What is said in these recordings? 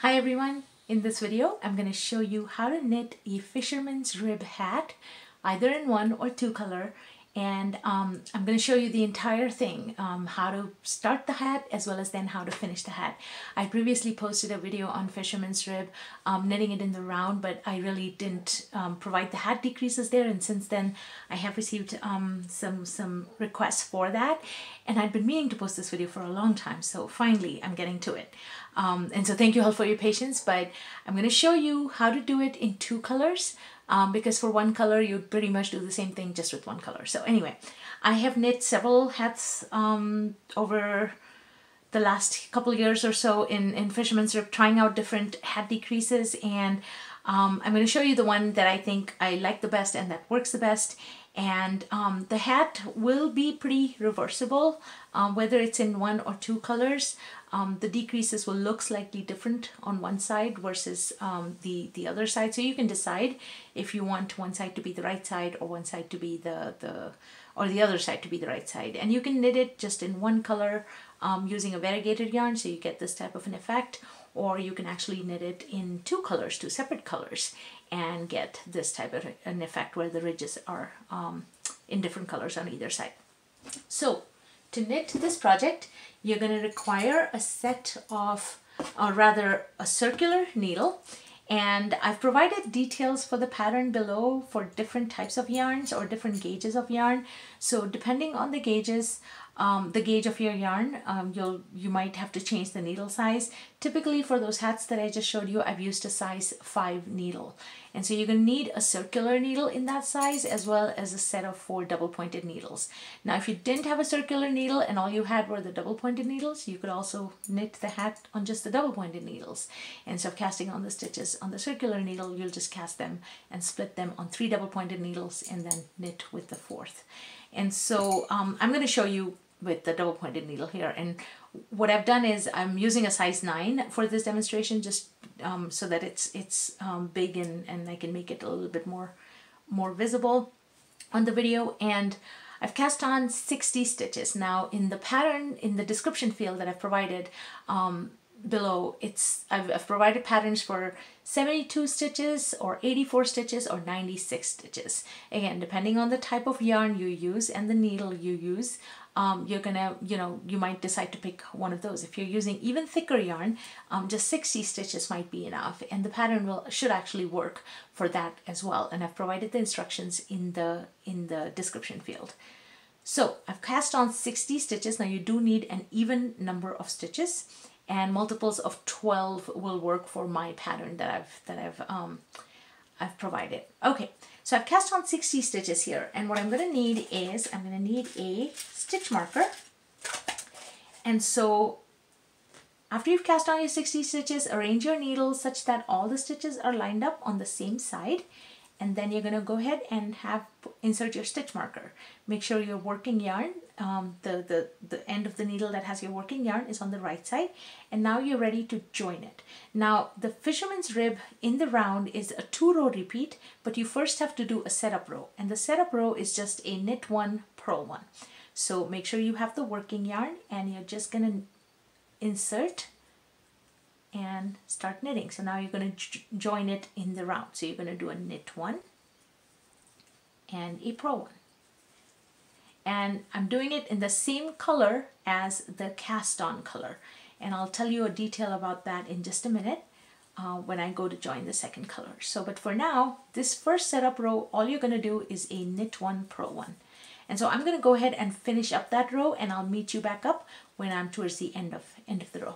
Hi everyone, in this video I'm going to show you how to knit a fisherman's rib hat either in one or two color, and I'm going to show you the entire thing, how to start the hat as well as then how to finish the hat. I previously posted a video on fisherman's rib, knitting it in the round, but I really didn't provide the hat decreases there, and since then I have received some requests for that, and I'd been meaning to post this video for a long time, so finally I'm getting to it. And so thank you all for your patience, but I'm going to show you how to do it in two colors, because for one color you pretty much do the same thing just with one color. So anyway, I have knit several hats over the last couple of years or so in Fisherman's Rib, trying out different hat decreases, and I'm going to show you the one that I think I like the best and that works the best. And the hat will be pretty reversible, whether it's in one or two colors. The decreases will look slightly different on one side versus the other side. So you can decide if you want one side to be the right side or one side to be the other side to be the right side. And you can knit it just in one color using a variegated yarn, so you get this type of an effect, or you can actually knit it in two colors, two separate colors, and get this type of an effect where the ridges are in different colors on either side. So to knit this project, you're going to require a set of, or rather a circular needle, and I've provided details for the pattern below for different types of yarns or different gauges of yarn. So depending on the gauges, the gauge of your yarn, you might have to change the needle size. Typically for those hats that I just showed you, I've used a size 5 needle. And so you're going to need a circular needle in that size as well as a set of 4 double-pointed needles. Now if you didn't have a circular needle and all you had were the double-pointed needles, you could also knit the hat on just the double-pointed needles. And instead of casting on the stitches on the circular needle, you'll just cast them and split them on 3 double-pointed needles and then knit with the 4th. And so I'm going to show you with the double-pointed needle here, and what I've done is I'm using a size 9 for this demonstration, just so that it's big and I can make it a little bit more visible on the video. And I've cast on 60 stitches. Now in the pattern, in the description field that I've provided below, I've provided patterns for 72 stitches or 84 stitches or 96 stitches. Again, depending on the type of yarn you use and the needle you use, you're gonna, you might decide to pick one of those. If you're using even thicker yarn, just 60 stitches might be enough, and the pattern should actually work for that as well. And I've provided the instructions in the description field. So I've cast on 60 stitches. Now you do need an even number of stitches, and multiples of 12 will work for my pattern that I've provided. Okay, so I've cast on 60 stitches here, and what I'm going to need is I'm going to need a stitch marker. And so after you've cast on your 60 stitches, arrange your needles such that all the stitches are lined up on the same side, and then you're going to go ahead and insert your stitch marker. Make sure your working yarn, the end of the needle that has your working yarn, is on the right side, and now you're ready to join it. Now the fisherman's rib in the round is a 2-row repeat, but you first have to do a setup row, and the setup row is just a knit 1, purl 1. So make sure you have the working yarn, and you're just going to insert and start knitting. So now you're going to join it in the round. So you're going to do a knit 1 and a purl 1. And I'm doing it in the same color as the cast on color. And I'll tell you a detail about that in just a minute when I go to join the second color. So, but for now, this first setup row, all you're going to do is a knit 1, purl 1. And so I'm going to go ahead and finish up that row, and I'll meet you back up when I'm towards the end of the row.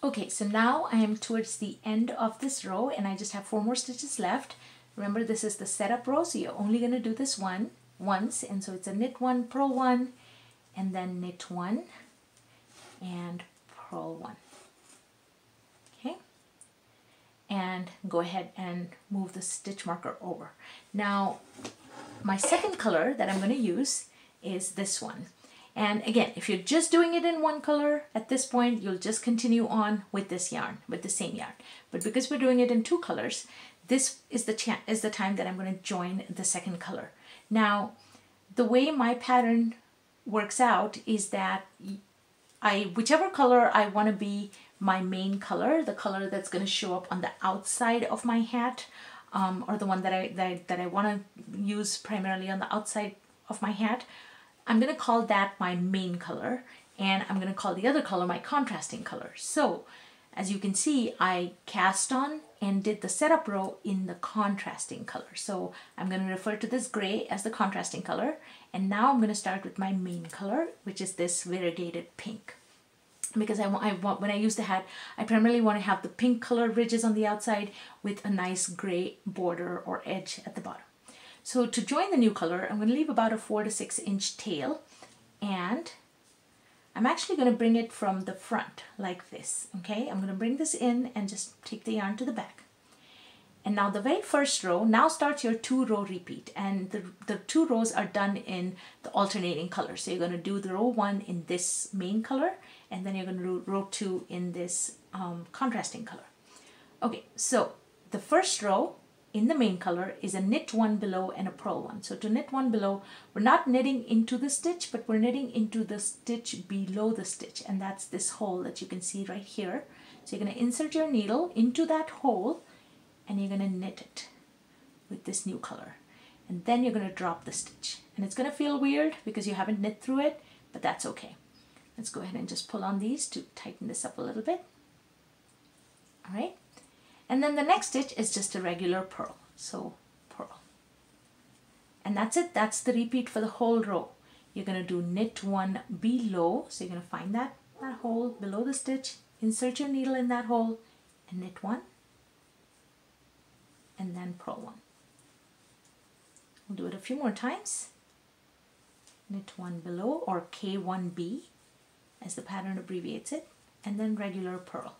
Okay, so now I am towards the end of this row, and I just have 4 more stitches left. Remember, this is the setup row, so you're only going to do this once, and so it's a knit 1, purl 1, and then knit 1 and purl 1. Okay, and go ahead and move the stitch marker over. Now my second color that I'm going to use is this one. And again, if you're just doing it in one color, at this point, you'll just continue on with this yarn, with the same yarn. But because we're doing it in 2 colors, this is the time that I'm going to join the second color. Now, the way my pattern works out is that whichever color I want to be my main color, the color that's going to show up on the outside of my hat, or the one that I want to use primarily on the outside of my hat, I'm going to call that my main color, and I'm going to call the other color my contrasting color. So as you can see, I cast on and did the setup row in the contrasting color. So I'm going to refer to this gray as the contrasting color, and now I'm going to start with my main color, which is this variegated pink. Because I want when I use the hat, I primarily want to have the pink color ridges on the outside with a nice gray border or edge at the bottom. So to join the new color, I'm going to leave about a 4 to 6 inch tail, and I'm actually going to bring it from the front like this. Okay, I'm going to bring this in and just take the yarn to the back. And now the very first row, now starts your 2-row repeat, and the 2 rows are done in the alternating color. So you're going to do the row 1 in this main color, and then you're going to do row 2 in this contrasting color. Okay, so the first row in the main color is a knit 1 below and a purl 1. So to knit 1 below, we're not knitting into the stitch, but we're knitting into the stitch below the stitch, and that's this hole that you can see right here. So you're going to insert your needle into that hole, and you're going to knit it with this new color, and then you're going to drop the stitch. And it's going to feel weird because you haven't knit through it, but that's okay. Let's go ahead and just pull on these to tighten this up a little bit. All right, and then the next stitch is just a regular purl. So purl, and that's it. That's the repeat for the whole row. You're going to do knit 1 below, so you're going to find that hole below the stitch, insert your needle in that hole, and knit 1, and then purl 1. We'll do it a few more times. Knit 1 below, or K1B as the pattern abbreviates it, and then regular purl.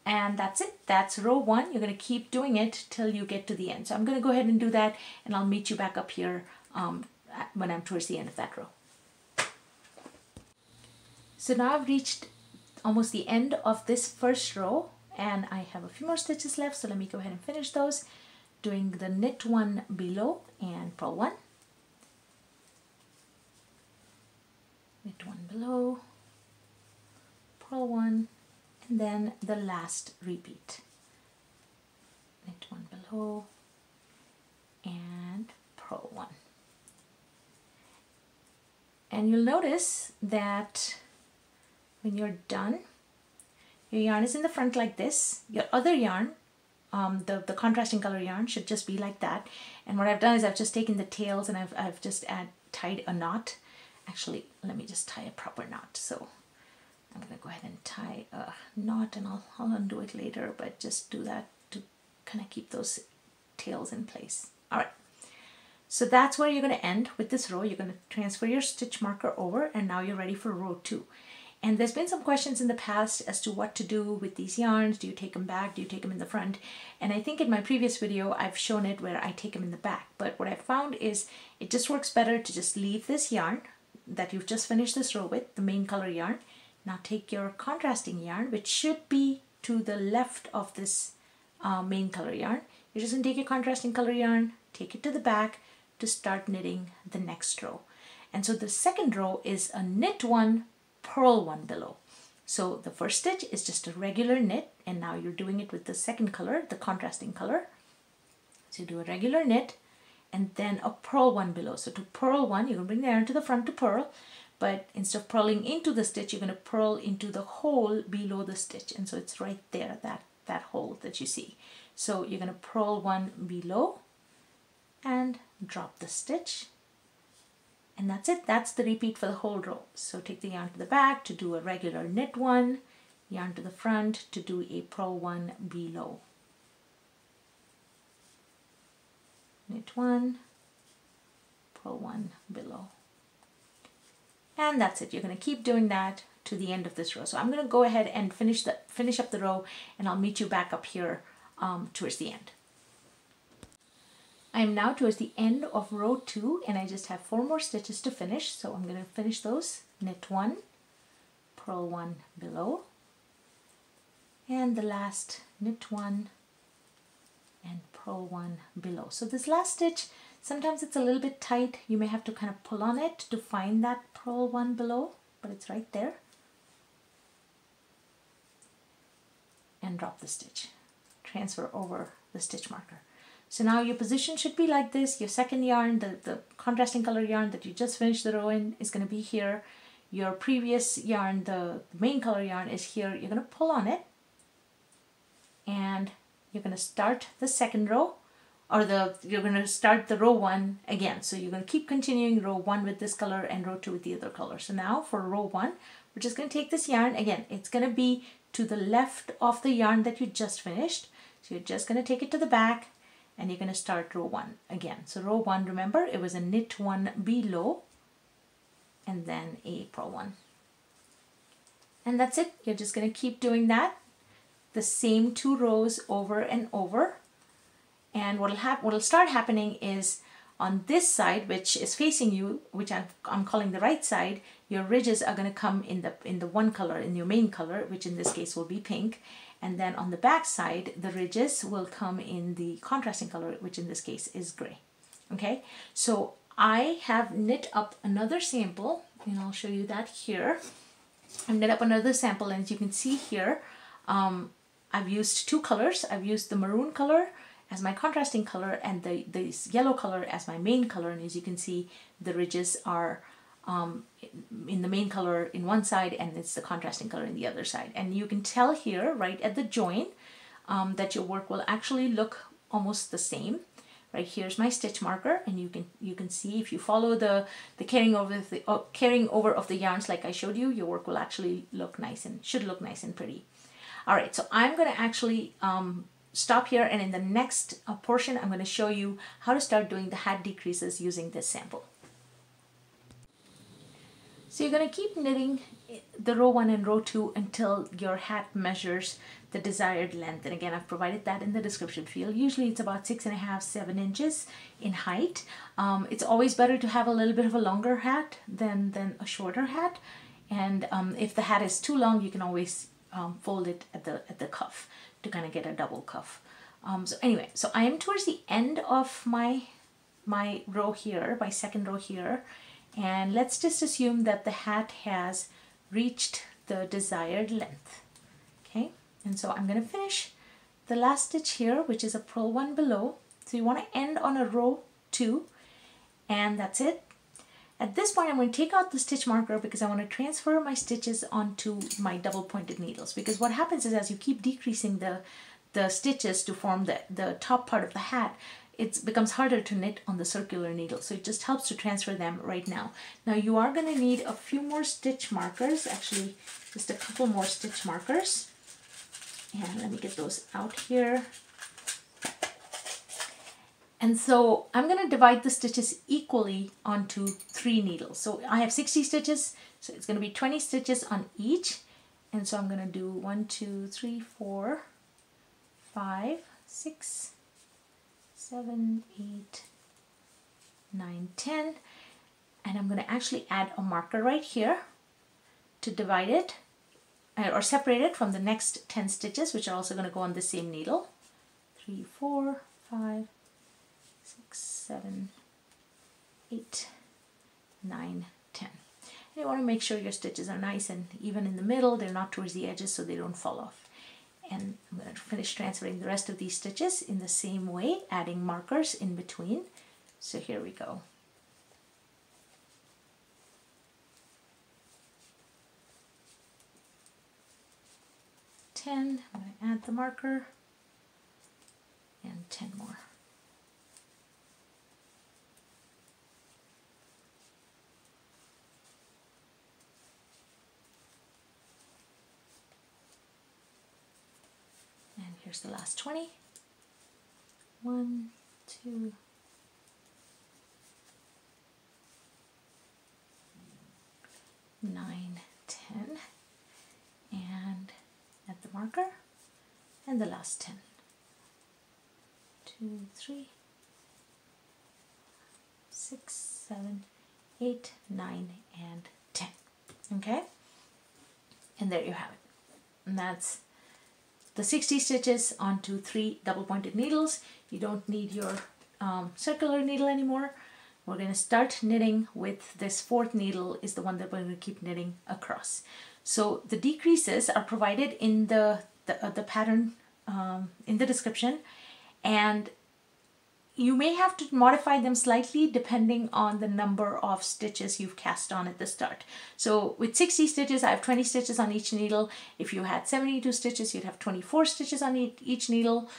And that's it. That's row 1. You're going to keep doing it till you get to the end. So I'm going to go ahead and do that, and I'll meet you back up here when I'm towards the end of that row. So now I've reached almost the end of this first row, and I have a few more stitches left, so let me go ahead and finish those, doing the knit 1 below and purl 1, knit 1 below, purl 1, and then the last repeat, knit 1 below and purl 1. And you'll notice that when you're done, your yarn is in the front like this. Your other yarn, the contrasting color yarn, should just be like that. And what I've done is I've just taken the tails and I've just tied a knot. Actually, let me just tie a proper knot. So I'm going to go ahead and tie a knot, and I'll undo it later, but just do that to kind of keep those tails in place. All right. So that's where you're going to end with this row. You're going to transfer your stitch marker over, and now you're ready for row 2. And there's been some questions in the past as to what to do with these yarns. Do you take them back? Do you take them in the front? And I think in my previous video, I've shown it where I take them in the back. But what I found is it just works better to just leave this yarn that you've just finished this row with, the main color yarn. Now take your contrasting yarn, which should be to the left of this main color yarn. You're just going to take your contrasting color yarn, take it to the back to start knitting the next row. And so the second row is a knit 1, purl 1 below. So the first stitch is just a regular knit, and now you're doing it with the second color, the contrasting color. So you do a regular knit and then a purl 1 below. So to purl 1, you're going to bring the yarn to the front to purl, but instead of purling into the stitch, you're going to purl into the hole below the stitch. And so it's right there, that hole that you see. So you're going to purl 1 below and drop the stitch. And that's it. That's the repeat for the whole row. So take the yarn to the back to do a regular knit 1, yarn to the front to do a purl 1 below. Knit 1, purl 1 below. And that's it. You're going to keep doing that to the end of this row. So I'm going to go ahead and finish up the row, and I'll meet you back up here towards the end. I am now towards the end of row 2, and I just have 4 more stitches to finish. So I'm going to finish those. Knit 1, purl 1 below, and the last knit 1 and purl 1 below. So this last stitch, sometimes it's a little bit tight. You may have to kind of pull on it to find that purl one below, but it's right there, and drop the stitch. Transfer over the stitch marker. So now your position should be like this. Your second yarn, the contrasting color yarn that you just finished the row in, is going to be here. Your previous yarn, the main color yarn, is here. You're going to pull on it, and you're going to start the second row, or you're going to start the row one again. So you're going to keep continuing row one with this color and row two with the other color. So now for row one, we're just going to take this yarn again. It's going to be to the left of the yarn that you just finished. So you're just going to take it to the back, and you're going to start row one again. So row one, remember, it was a knit one below and then a purl one. And that's it. You're just going to keep doing that, the same 2 rows over and over. And what'll start happening is on this side, which is facing you, which I'm calling the right side, your ridges are going to come in the one color, in your main color, which in this case will be pink. And then on the back side, the ridges will come in the contrasting color, which in this case is gray. Okay, so I have knit up another sample, and I'll show you that here. I've knit up another sample, and as you can see here, I've used 2 colors. I've used the maroon color as my contrasting color and the yellow color as my main color. And as you can see, the ridges are in the main color in one side, and it's the contrasting color in the other side. And you can tell here right at the join that your work will actually look almost the same. Right, here's my stitch marker, and you can see if you follow the carrying over of the yarns like I showed you, your work will actually look nice and should look nice and pretty. All right, so I'm going to actually stop here, and in the next portion I'm going to show you how to start doing the hat decreases using this sample. So you're going to keep knitting the row 1 and row 2 until your hat measures the desired length. And again, I've provided that in the description field. Usually it's about 6.5, 7 inches in height. It's always better to have a little bit of a longer hat than a shorter hat. And if the hat is too long, you can always fold it at the cuff to kind of get a double cuff. So anyway, so I am towards the end of my row here, my second row here. And let's just assume that the hat has reached the desired length. Okay, and so I'm going to finish the last stitch here, which is a purl one below. So you want to end on a row 2, and that's it. At this point, I'm going to take out the stitch marker because I want to transfer my stitches onto my double pointed needles. Because what happens is, as you keep decreasing the stitches to form the top part of the hat, it becomes harder to knit on the circular needle. So it just helps to transfer them right now. Now you are going to need a few more stitch markers, actually just a couple more stitch markers. And let me get those out here. And so I'm going to divide the stitches equally onto 3 needles. So I have 60 stitches, so it's going to be 20 stitches on each. And so I'm going to do 1, 2, 3, 4, 5, 6, 7, 8, 9, 10. And I'm going to actually add a marker right here to divide it or separate it from the next 10 stitches, which are also going to go on the same needle. 3, 4, 5, 6, 7, 8, 9, 10. And you want to make sure your stitches are nice and even in the middle. They're not towards the edges so they don't fall off. And I'm going to finish transferring the rest of these stitches in the same way, adding markers in between. So here we go. I'm going to add the marker, and 10 more. And here's the last 20. 1, 2, 9, 10, and add the marker, and the last 10. 2, 3, 6, 7, 8, 9, and 10. Okay? And there you have it. And that's the 60 stitches onto 3 double pointed needles. You don't need your circular needle anymore. We're going to start knitting with this fourth needle is the one that we're going to keep knitting across. So the decreases are provided in the pattern in the description, and you may have to modify them slightly depending on the number of stitches you've cast on at the start. So with 60 stitches, I have 20 stitches on each needle. If you had 72 stitches, you'd have 24 stitches on each needle.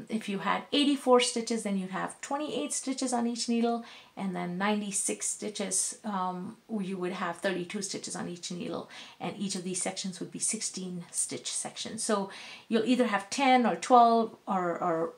If you had 84 stitches, then you'd have 28 stitches on each needle, and then 96 stitches, you would have 32 stitches on each needle, and each of these sections would be 16 stitch sections. So you'll either have 10 or 12 or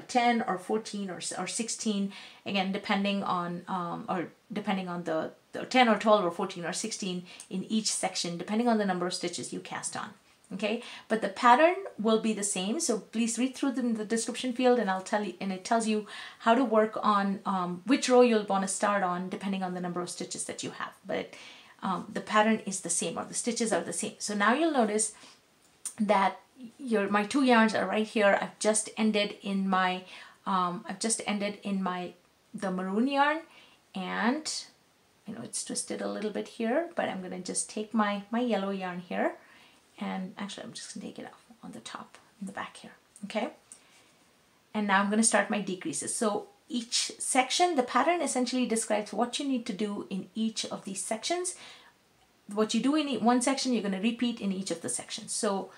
10 or 14 or 16, again depending on the 10 or 12 or 14 or 16 in each section, depending on the number of stitches you cast on. Okay, but the pattern will be the same, so please read through the description field, and I'll tell you, and it tells you how to work on which row you'll want to start on depending on the number of stitches that you have. But the pattern is the same, or the stitches are the same. So now you'll notice that my two yarns are right here. I've just ended in my the maroon yarn, and it's twisted a little bit here, but I'm gonna just take my yellow yarn here, and actually I'm just gonna take it off on the top in the back here. Okay, and now I'm going to start my decreases. So each section, the pattern essentially describes what you need to do in each of these sections. What you do in one section, you're going to repeat in each of the sections. So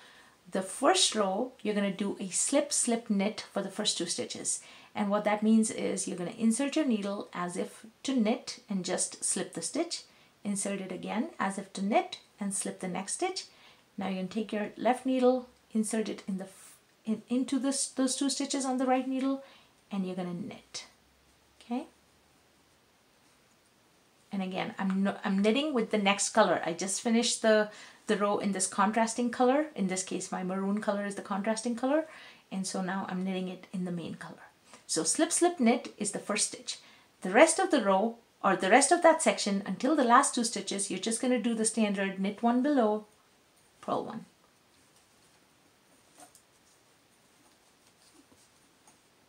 the first row, you're going to do a slip, slip, knit for the first 2 stitches. And what that means is you're going to insert your needle as if to knit and just slip the stitch. Insert it again as if to knit and slip the next stitch. Now you're going to take your left needle, insert it into those 2 stitches on the right needle, and you're going to knit. Okay? And again, I'm knitting with the next color. I just finished the row in this contrasting color. In this case, my maroon color is the contrasting color. And so now I'm knitting it in the main color. So slip, slip, knit is the first stitch. The rest of the row, or the rest of that section, until the last 2 stitches, you're just going to do the standard knit 1 below, purl 1.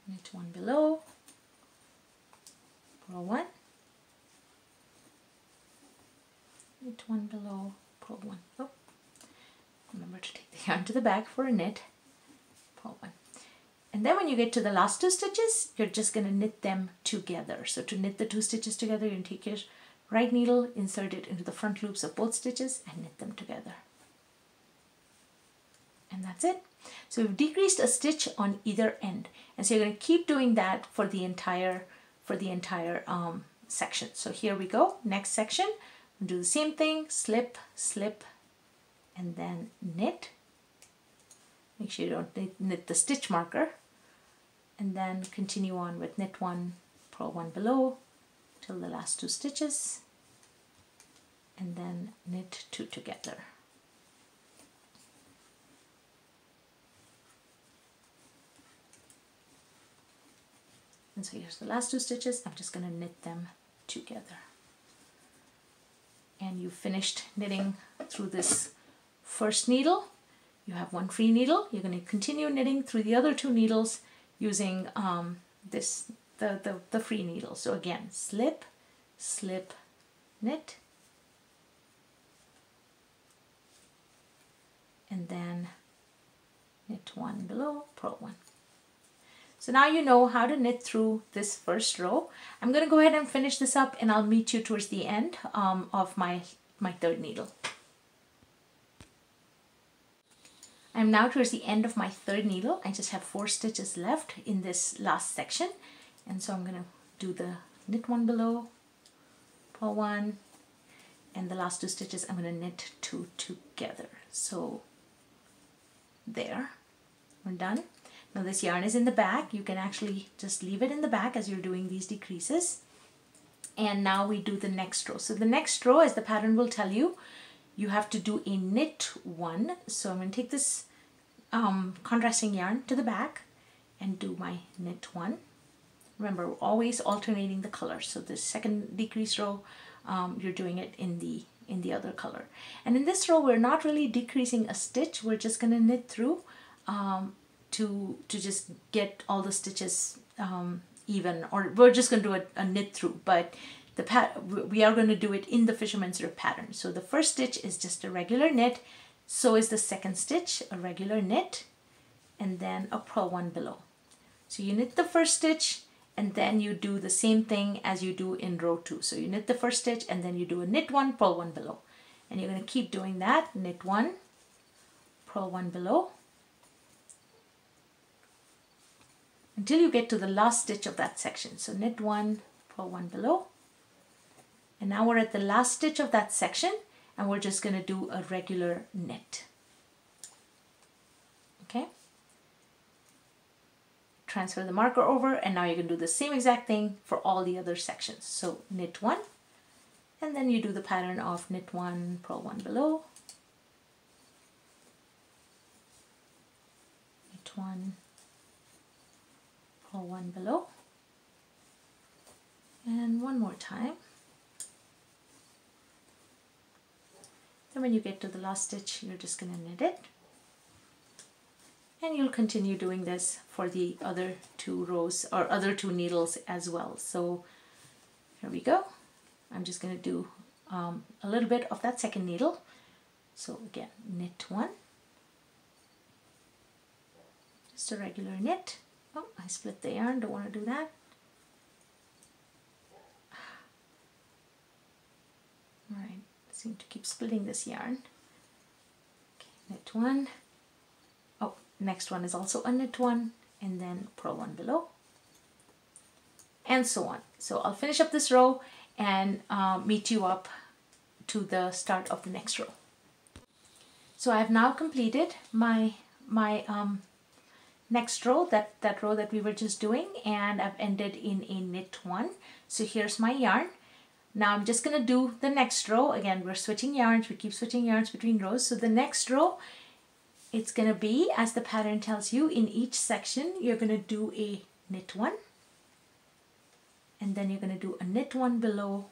Knit 1 below, purl 1. Knit 1 below, purl 1. Oh, remember to take the yarn to the back for a knit, purl 1. And then when you get to the last 2 stitches, you're just going to knit them together. So to knit the 2 stitches together, you're going to take your right needle, insert it into the front loops of both stitches, and knit them together. And that's it. So we've decreased a stitch on either end, and so you're going to keep doing that for the entire section. So here we go. Next section, we'll do the same thing: slip, slip, and then knit. Make sure you don't knit the stitch marker, and then continue on with knit 1, purl 1 below till the last 2 stitches, and then knit 2 together. And so here's the last 2 stitches. I'm just going to knit them together. And you've finished knitting through this first needle. You have 1 free needle. You're going to continue knitting through the other 2 needles using the free needle. So again, slip, slip, knit, and then knit 1 below, purl 1. So now you know how to knit through this first row. I'm going to go ahead and finish this up, and I'll meet you towards the end of my 3rd needle. I'm now towards the end of my 3rd needle. I just have 4 stitches left in this last section, and so I'm going to do the knit 1 below, purl 1, and the last 2 stitches I'm going to knit 2 together. So there, we're done. Now this yarn is in the back. You can actually just leave it in the back as you're doing these decreases. And now we do the next row. So the next row, as the pattern will tell you, you have to do a knit 1. So I'm going to take this contrasting yarn to the back and do my knit 1. Remember, we're always alternating the colors. So the second decrease row, you're doing it in the other color. And in this row, we're not really decreasing a stitch. We're just going to knit through to just get all the stitches even, or we're just going to do a knit through, but we are going to do it in the fisherman's rib pattern. So the first stitch is just a regular knit, so is the second stitch, a regular knit, and then a purl one below. So you knit the first stitch, and then you do the same thing as you do in row 2. So you knit the first stitch, and then you do a knit one, purl one below. And you're going to keep doing that, knit one, purl one below, until you get to the last stitch of that section. So knit one, purl one below. And now we're at the last stitch of that section, and we're just going to do a regular knit. Okay? Transfer the marker over, and now you can do the same exact thing for all the other sections. So knit one, and then you do the pattern of knit one, purl one below, knit one, purl one below, and one more time. Then when you get to the last stitch, you're just going to knit it. And you'll continue doing this for the other 2 rows or other 2 needles as well. So here we go. I'm just going to do a little bit of that second needle. So again, knit one. Just a regular knit. Oh, I split the yarn, don't want to do that. All right. Seem to keep splitting this yarn. Okay, knit one. Oh, next one is also a knit one, and then purl one below, and so on. So I'll finish up this row and meet you up to the start of the next row. So I have now completed my next row, that row that we were just doing, and I've ended in a knit one. So here's my yarn. Now I'm just going to do the next row. Again, we're switching yarns. We keep switching yarns between rows. So the next row, it's going to be, as the pattern tells you, in each section, you're going to do a knit one. And then you're going to do a knit one below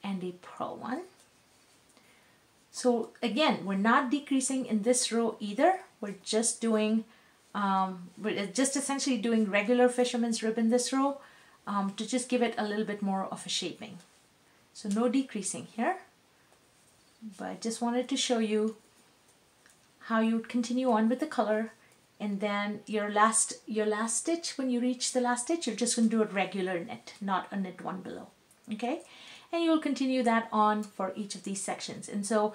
and a purl one. So again, we're not decreasing in this row either. We're just doing, we're just essentially doing regular fisherman's rib in this row. To just give it a little bit more of a shaping. So no decreasing here, but I just wanted to show you how you would continue on with the color, and then your last stitch, when you reach the last stitch, you're just going to do a regular knit, not a knit one below. Okay, and you'll continue that on for each of these sections. And so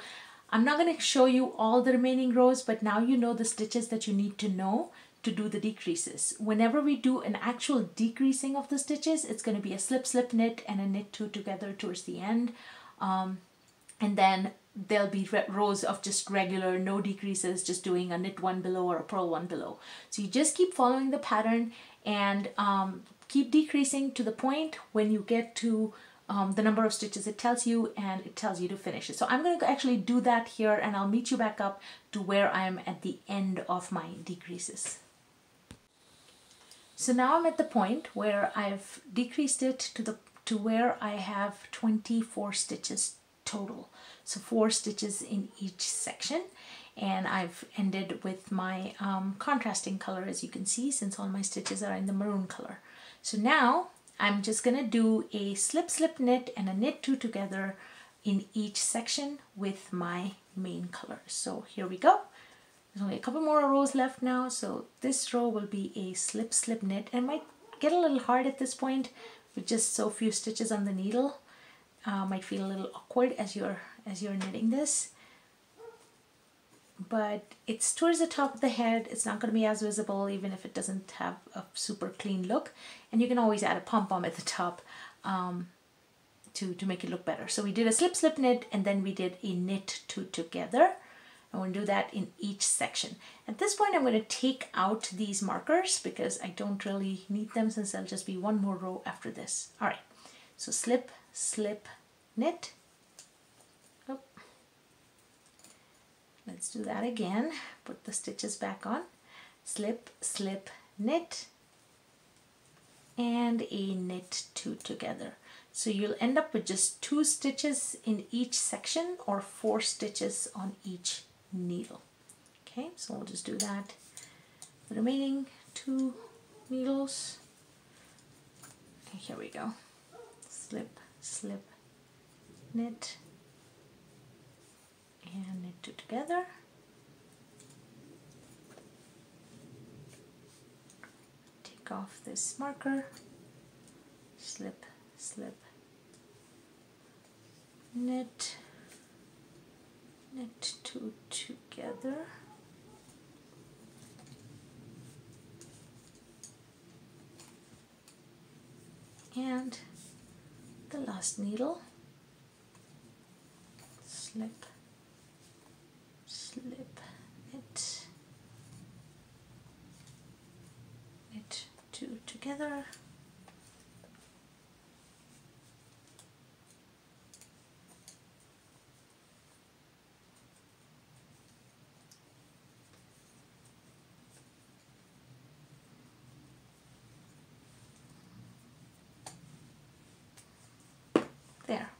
I'm not going to show you all the remaining rows, but now you know the stitches that you need to know to do the decreases. Whenever we do an actual decreasing of the stitches, it's going to be a slip slip knit and a knit 2 together towards the end, and then there'll be rows of just regular no decreases, just doing a knit one below or a purl one below. So you just keep following the pattern and keep decreasing to the point when you get to the number of stitches it tells you, and it tells you to finish it. So I'm going to actually do that here, and I'll meet you back up to where I'm at the end of my decreases. So now I'm at the point where I've decreased it to where I have 24 stitches total. So 4 stitches in each section, and I've ended with my contrasting color, as you can see, since all my stitches are in the maroon color. So now I'm just going to do a slip slip knit and a knit 2 together in each section with my main color. So here we go. There's only a couple more rows left now, so this row will be a slip slip knit, and might get a little hard at this point with just so few stitches on the needle. Might feel a little awkward as you're knitting this, but it's towards the top of the head. It's not going to be as visible, even if it doesn't have a super clean look, and you can always add a pom-pom at the top to make it look better. So we did a slip slip knit, and then we did a knit 2 together. I'm going to do that in each section. At this point, I'm going to take out these markers because I don't really need them, since there'll just be one more row after this. All right, so slip, slip, knit. Oh. Let's do that again. Put the stitches back on. Slip, slip, knit, and a knit 2 together. So you'll end up with just 2 stitches in each section, or 4 stitches on each needle. Okay, so we'll just do that the remaining 2 needles. here we go. Slip, slip, knit, and knit two together. Take off this marker, slip, slip, knit, knit two together. And the last needle, slip, slip, knit, knit two together, there.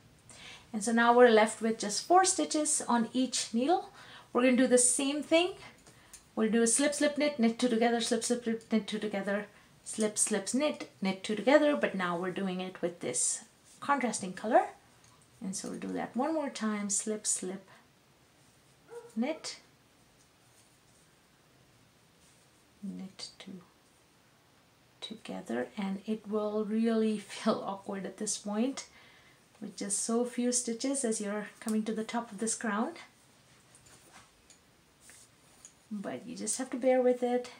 And so now we're left with just 4 stitches on each needle. We're going to do the same thing. We'll do a slip, slip, knit, knit two together, slip, slip, knit two together, slip, slips, knit, knit two together, but now we're doing it with this contrasting color. And so we'll do that one more time, slip, slip, knit, knit two together, and it will really feel awkward at this point with just so few stitches as you're coming to the top of this crown. But you just have to bear with it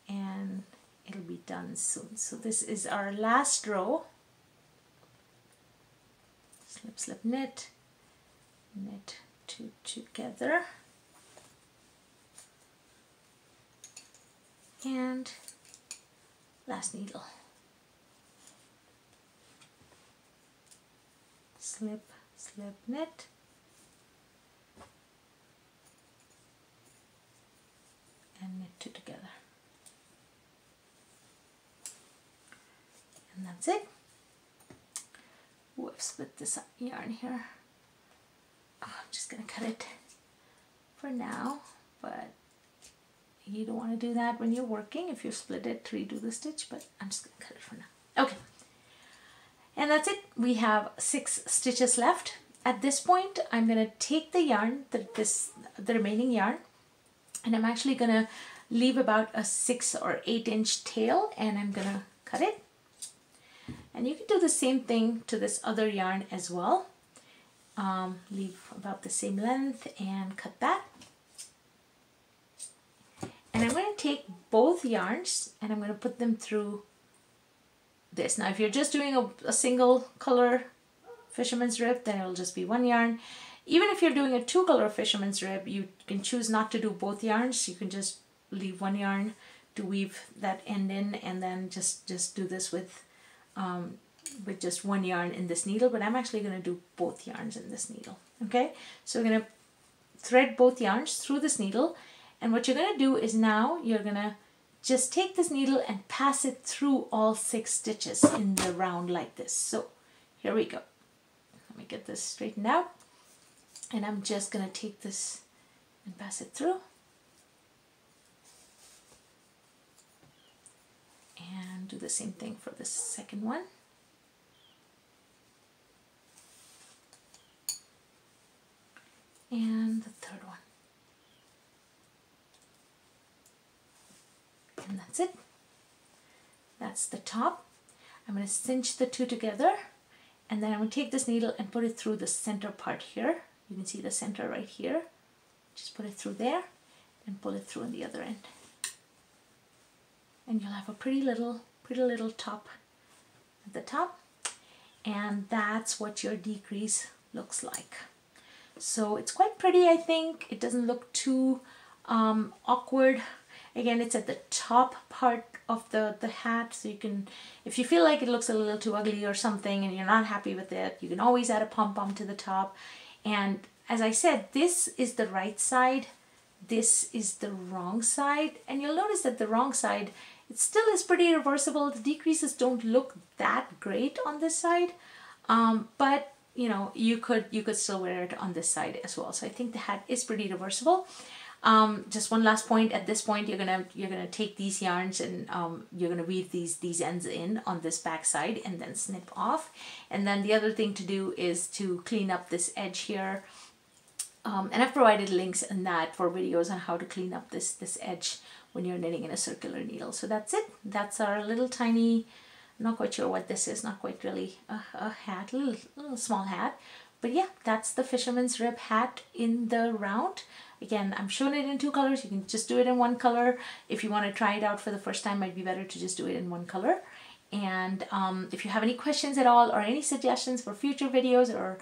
and it'll be done soon. So this is our last row. Slip, slip, knit, knit two together, and last needle. Slip, slip, knit, and knit two together. And that's it. Ooh, I've split this yarn here. Oh, I'm just gonna cut it for now, but you don't want to do that when you're working. If you split it, redo the stitch, but I'm just gonna cut it for now. Okay. And that's it. We have 6 stitches left. At this point, I'm going to take the yarn, the remaining yarn, and I'm actually going to leave about a 6 or 8 inch tail, and I'm going to cut it. And you can do the same thing to this other yarn as well. Leave about the same length and cut that. And I'm going to take both yarns and I'm going to put them through this. Now if you're just doing a single color fisherman's rib, then it'll just be 1 yarn. Even if you're doing a 2 color fisherman's rib, you can choose not to do both yarns. You can just leave 1 yarn to weave that end in, and then just do this with just 1 yarn in this needle. But I'm actually going to do both yarns in this needle. Okay, so we're going to thread both yarns through this needle, and what you're going to do is now you're going to just take this needle and pass it through all 6 stitches in the round like this. So here we go. Let me get this straightened out. And I'm just going to take this and pass it through. And do the same thing for the second one. And the third one. And that's it. That's the top. I'm going to cinch the 2 together, and then I'm going to take this needle and put it through the center part here. You can see the center right here. Just put it through there and pull it through on the other end. And you'll have a pretty little top at the top. And that's what your decrease looks like. So it's quite pretty, I think. It doesn't look too awkward. Again, it's at the top part of the hat, so you can, if you feel like it looks a little too ugly or something and you're not happy with it, you can always add a pom-pom to the top. And as I said, this is the right side, this is the wrong side, and you'll notice that the wrong side, it still is pretty reversible. The decreases don't look that great on this side, but you know, you could still wear it on this side as well. So I think the hat is pretty reversible. Just one last point. At this point, you're gonna take these yarns and you're gonna weave these ends in on this back side and then snip off. And then the other thing to do is to clean up this edge here. And I've provided links in that for videos on how to clean up this edge when you're knitting in a circular needle. So that's it. That's our little tiny, I'm not quite sure what this is, not quite really a hat, little small hat. But yeah, that's the Fisherman's Rib hat in the round. Again, I'm showing it in 2 colors. You can just do it in 1 color. If you want to try it out for the first time, it might be better to just do it in 1 color. And if you have any questions at all or any suggestions for future videos or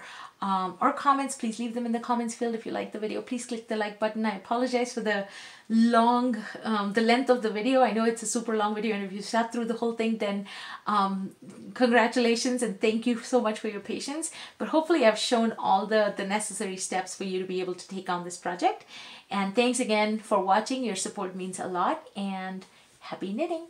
comments, please leave them in the comments field. If you like the video, please click the like button. I apologize for the the length of the video. I know it's a super long video, and if you sat through the whole thing, then congratulations and thank you so much for your patience. But hopefully I've shown all the necessary steps for you to be able to take on this project. And thanks again for watching. Your support means a lot, and happy knitting!